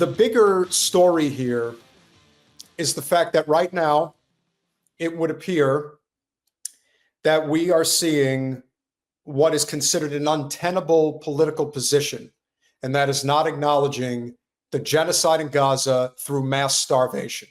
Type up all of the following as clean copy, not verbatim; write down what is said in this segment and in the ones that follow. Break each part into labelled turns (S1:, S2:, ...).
S1: the bigger story here is the fact that right now it would appear that we are seeing what is considered an untenable political position, and that is not acknowledging the genocide in Gaza through mass starvation,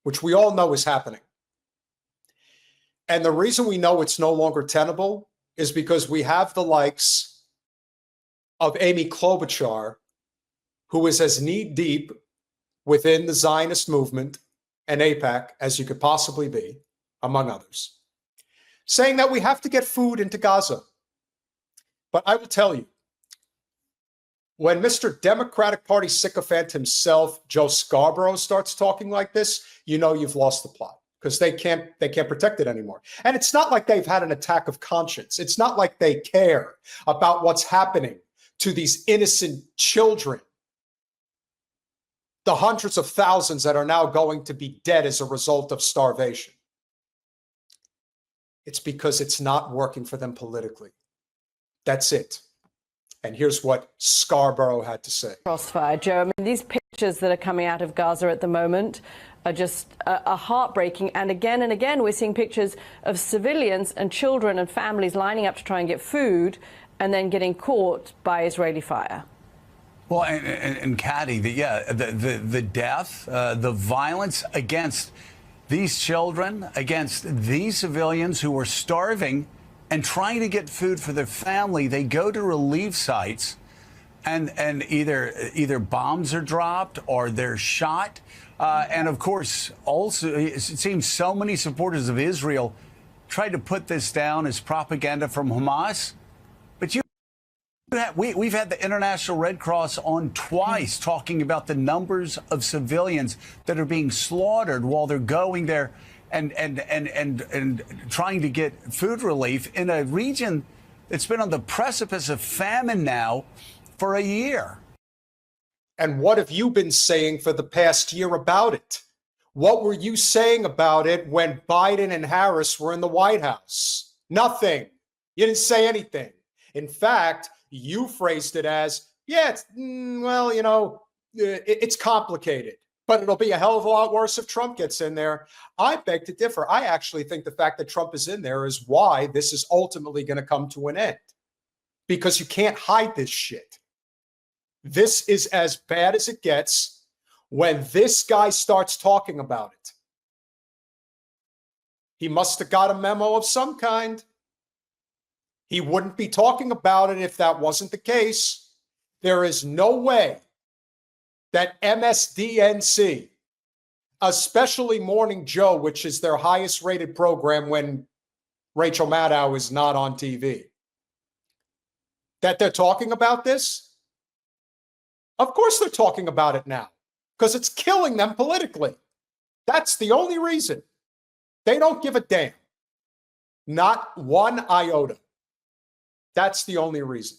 S1: which we all know is happening. And the reason we know it's no longer tenable is because we have the likes of Amy Klobuchar, who is as knee-deep within the Zionist movement and AIPAC as you could possibly be, among others, saying that we have to get food into Gaza. But I will tell you, when Mr. Democratic Party sycophant himself, Joe Scarborough, starts talking like this, you know you've lost the plot, because they can't protect it anymore. And it's not like they've had an attack of conscience. It's not like they care about what's happening to these innocent children, the hundreds of thousands that are now going to be dead as a result of starvation. It's because it's not working for them politically. That's it. And here's what Scarborough had to say.
S2: Crossfire, Joe. I mean, these pictures that are coming out of Gaza at the moment are just heartbreaking. And again, we're seeing pictures of civilians and children and families lining up to try and get food and then getting caught by Israeli fire.
S3: Well, and Caddy, the death, the violence against these children, against these civilians who are starving and trying to get food for their family. They go to relief sites and either bombs are dropped or they're shot. And of course, also, it seems so many supporters of Israel tried to put this down as propaganda from Hamas. But we've had the International Red Cross on twice talking about the numbers of civilians that are being slaughtered while they're going there and trying to get food relief in a region that's been on the precipice of famine now for a year.
S1: And what have you been saying for the past year about it? What were you saying about it when Biden and Harris were in the White House? Nothing. You didn't say anything. In fact, you phrased it as, yeah, it's complicated, but it'll be a hell of a lot worse if Trump gets in there. I beg to differ. I actually think the fact that Trump is in there is why this is ultimately going to come to an end, because you can't hide this shit. This is as bad as it gets when this guy starts talking about it. He must have got a memo of some kind. He wouldn't be talking about it if that wasn't the case. There is no way that MSDNC, especially Morning Joe, which is their highest rated program when Rachel Maddow is not on TV, that they're talking about this. Of course they're talking about it now, because it's killing them politically. That's the only reason. They don't give a damn. Not one iota. That's the only reason.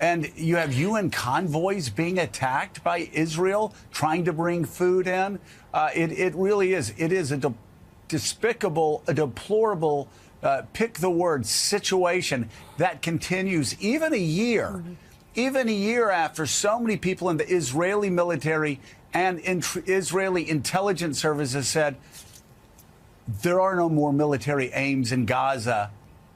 S3: And you have UN convoys being attacked by Israel, trying to bring food in. It really is. It is a despicable, a deplorable, pick the word, situation that continues even a year. Even a year after so many people in the Israeli military and Israeli intelligence services said there are no more military aims in Gaza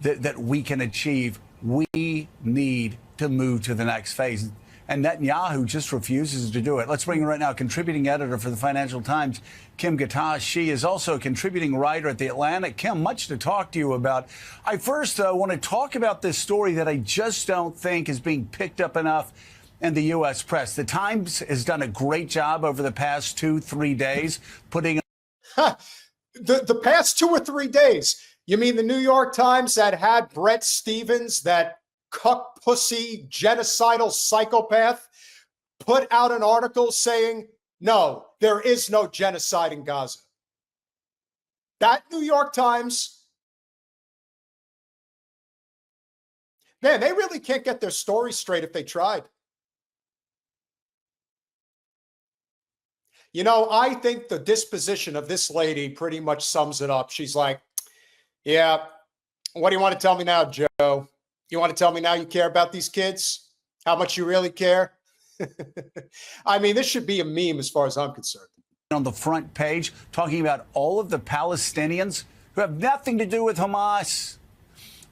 S3: that we can achieve. We need to move to the next phase. And Netanyahu just refuses to do it. Let's bring in right now contributing editor for the Financial Times, Kim Gatash. She is also a contributing writer at The Atlantic. Kim, much to talk to you about. I first want to talk about this story that I just don't think is being picked up enough in the U.S. press. The Times has done a great job over the past 2-3 days putting...
S1: The past 2 or 3 days? You mean the New York Times that had Brett Stevens, that cuck pussy genocidal psychopath, put out an article saying, no, there is no genocide in Gaza? That New York Times, man, they really can't get their story straight if they tried. You know, I think the disposition of this lady pretty much sums it up. She's like, yeah, what do you want to tell me now, Joe? You want to tell me now you care about these kids? How much you really care? I mean, this should be a meme as far as I'm concerned.
S3: On the front page, talking about all of the Palestinians who have nothing to do with Hamas.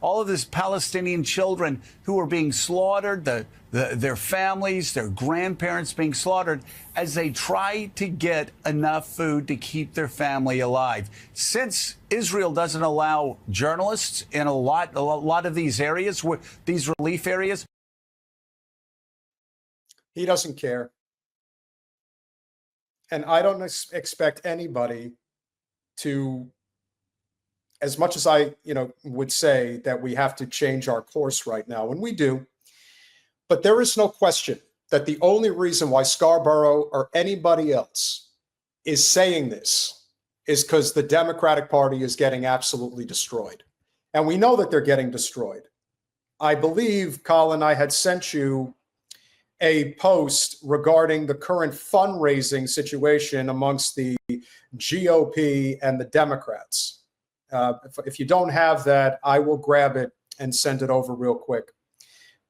S3: All of these Palestinian children who are being slaughtered, their families, their grandparents being slaughtered as they try to get enough food to keep their family alive. Since Israel doesn't allow journalists in a lot of these areas, these relief areas,
S1: he doesn't care. And I don't expect anybody to, as much as I, would say that we have to change our course right now, and we do, but there is no question that the only reason why Scarborough or anybody else is saying this is because the Democratic Party is getting absolutely destroyed. And we know that they're getting destroyed. I believe, Colin, I had sent you a post regarding the current fundraising situation amongst the GOP and the Democrats. If you don't have that, I will grab it and send it over real quick.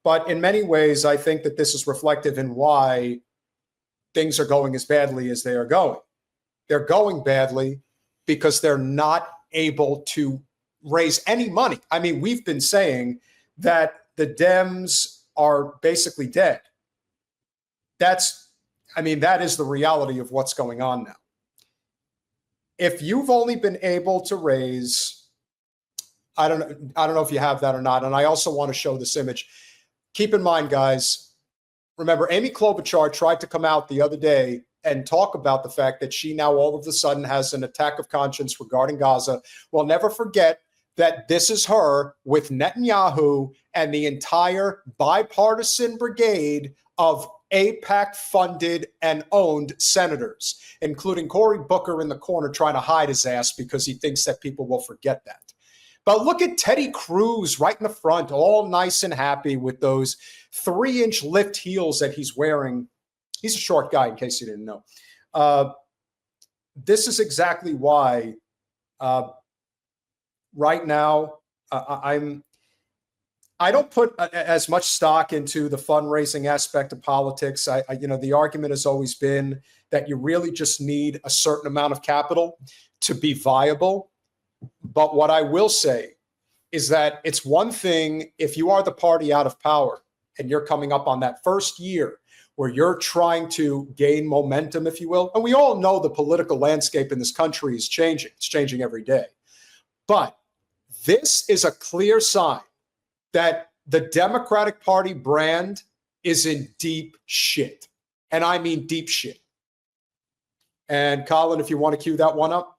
S1: But in many ways, I think that this is reflective in why things are going as badly as they are going. They're going badly because they're not able to raise any money. I mean, we've been saying that the Dems are basically dead. That is the reality of what's going on now. If you've only been able to raise, I don't know if you have that or not. And I also want to show this image. Keep in mind, guys, remember Amy Klobuchar tried to come out the other day and talk about the fact that she now all of a sudden has an attack of conscience regarding Gaza. Well, never forget that this is her with Netanyahu and the entire bipartisan brigade of AIPAC-funded and owned senators, including Cory Booker in the corner trying to hide his ass because he thinks that people will forget that. But look at Teddy Cruz right in the front, all nice and happy with those 3-inch lift heels that he's wearing. He's a short guy, in case you didn't know. This is exactly why right now I don't put as much stock into the fundraising aspect of politics. The argument has always been that you really just need a certain amount of capital to be viable. But what I will say is that it's one thing if you are the party out of power and you're coming up on that first year where you're trying to gain momentum, if you will. And we all know the political landscape in this country is changing. It's changing every day. But this is a clear sign that the Democratic Party brand is in deep shit. And I mean deep shit. And Colin, if you want to cue that one up.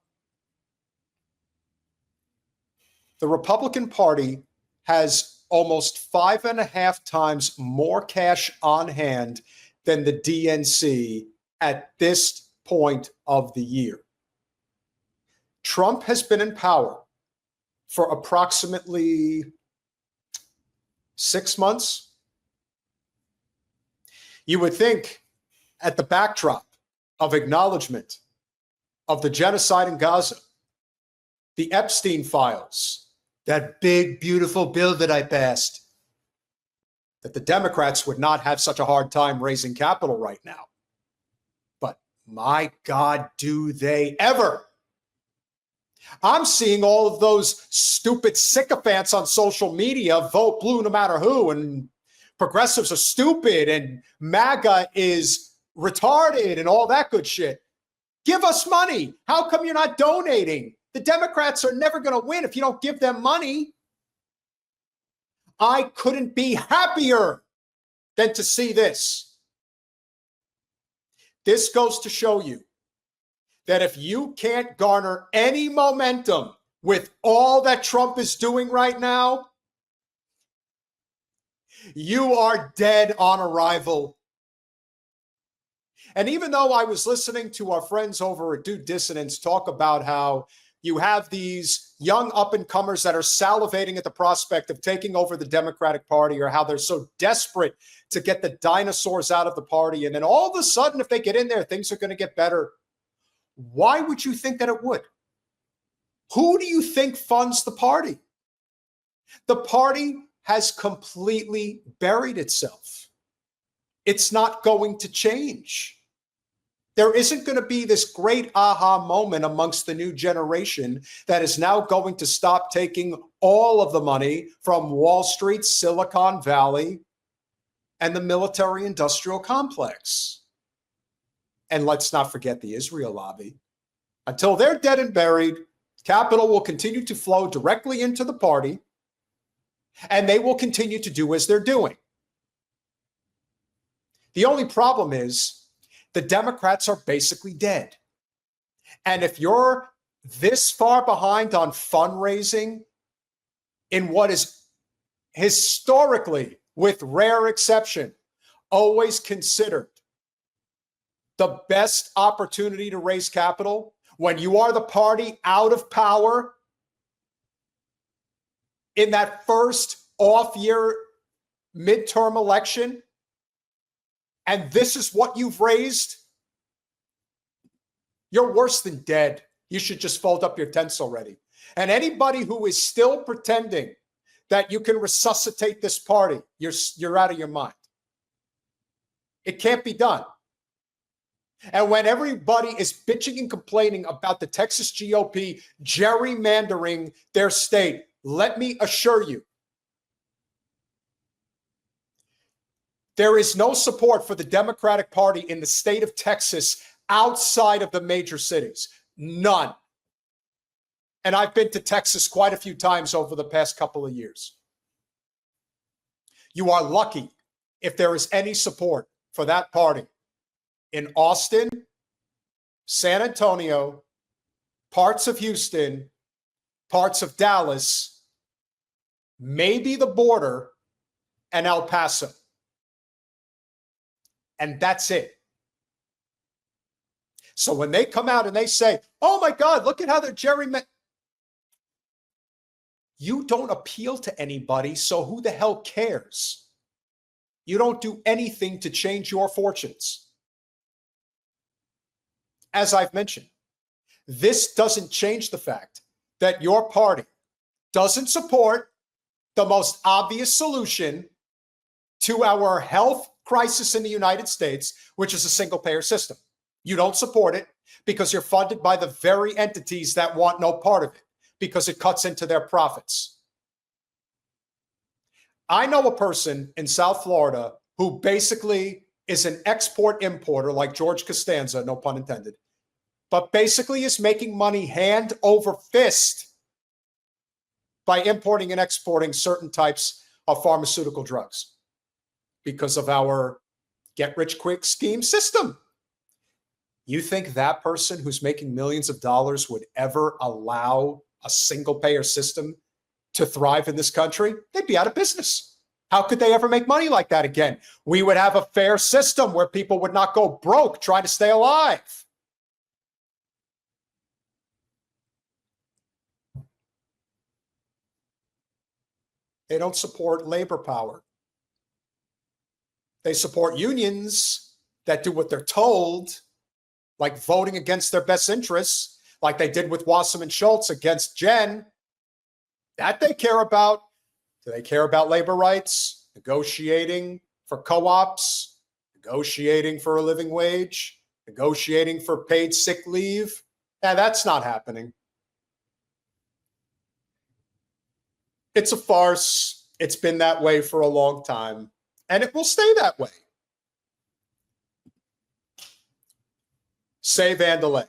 S1: The Republican Party has almost 5.5 times more cash on hand than the DNC at this point of the year. Trump has been in power for approximately 6 months. You would think at the backdrop of acknowledgement of the genocide in Gaza, the Epstein files, that big, beautiful bill that I passed, that the Democrats would not have such a hard time raising capital right now. But my God, do they ever. I'm seeing all of those stupid sycophants on social media vote blue no matter who, and progressives are stupid, and MAGA is retarded, and all that good shit. Give us money. How come you're not donating? The Democrats are never going to win if you don't give them money. I couldn't be happier than to see this. This goes to show you that if you can't garner any momentum with all that Trump is doing right now, you are dead on arrival. And even though I was listening to our friends over at Dude Dissidents talk about how you have these young up-and-comers that are salivating at the prospect of taking over the Democratic Party, or how they're so desperate to get the dinosaurs out of the party, and then all of a sudden, if they get in there, things are going to get better. Why would you think that it would? Who do you think funds the party? The party has completely buried itself. it's not going to change. There isn't going to be this great aha moment amongst the new generation that is now going to stop taking all of the money from Wall Street, Silicon Valley, and the military industrial complex. And let's not forget the Israel lobby. Until they're dead and buried, capital will continue to flow directly into the party, and they will continue to do as they're doing. The only problem is the Democrats are basically dead. And if you're this far behind on fundraising in what is historically, with rare exception, always considered the best opportunity to raise capital, when you are the party out of power in that first off-year midterm election, and this is what you've raised, you're worse than dead. You should just fold up your tents already. And anybody who is still pretending that you can resuscitate this party, you're out of your mind. It can't be done. And when everybody is bitching and complaining about the Texas GOP gerrymandering their state, let me assure you, there is no support for the Democratic Party in the state of Texas outside of the major cities. None. And I've been to Texas quite a few times over the past couple of years. You are lucky if there is any support for that party in Austin, San Antonio, parts of Houston, parts of Dallas, maybe the border, and El Paso. And that's it. So when they come out and they say, oh my God, look at how they're gerrymandering. You don't appeal to anybody, so who the hell cares? You don't do anything to change your fortunes. As I've mentioned, this doesn't change the fact that your party doesn't support the most obvious solution to our health crisis in the United States, which is a single-payer system. You don't support it because you're funded by the very entities that want no part of it, because it cuts into their profits. I know a person in South Florida who basically is an export importer like George Costanza, no pun intended, but basically is making money hand over fist by importing and exporting certain types of pharmaceutical drugs because of our get-rich-quick scheme system. You think that person who's making millions of dollars would ever allow a single-payer system to thrive in this country? They'd be out of business. How could they ever make money like that again? We would have a fair system where people would not go broke trying to stay alive. They don't support labor power. They support unions that do what they're told, like voting against their best interests, like they did with Wasserman Schultz against Jen. That they care about. Do they care about labor rights, negotiating for co-ops, negotiating for a living wage, negotiating for paid sick leave? Yeah, that's not happening. It's a farce. It's been that way for a long time, and it will stay that way. Save and delay.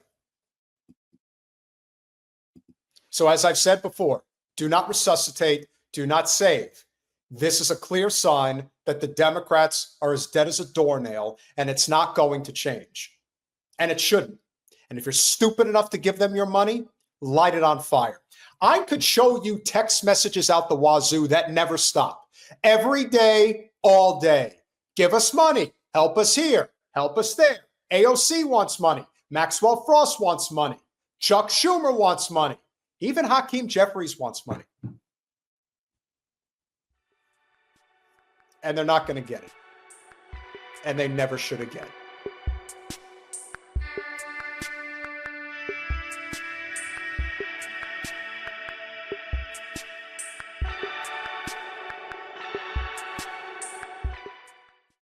S1: So as I've said before, do not resuscitate, do not save. This is a clear sign that the Democrats are as dead as a doornail, and it's not going to change. And it shouldn't. And if you're stupid enough to give them your money, light it on fire. I could show you text messages out the wazoo that never stop. Every day, all day. Give us money. Help us here. Help us there. AOC wants money. Maxwell Frost wants money. Chuck Schumer wants money. Even Hakeem Jeffries wants money. And they're not going to get it. And they never should again.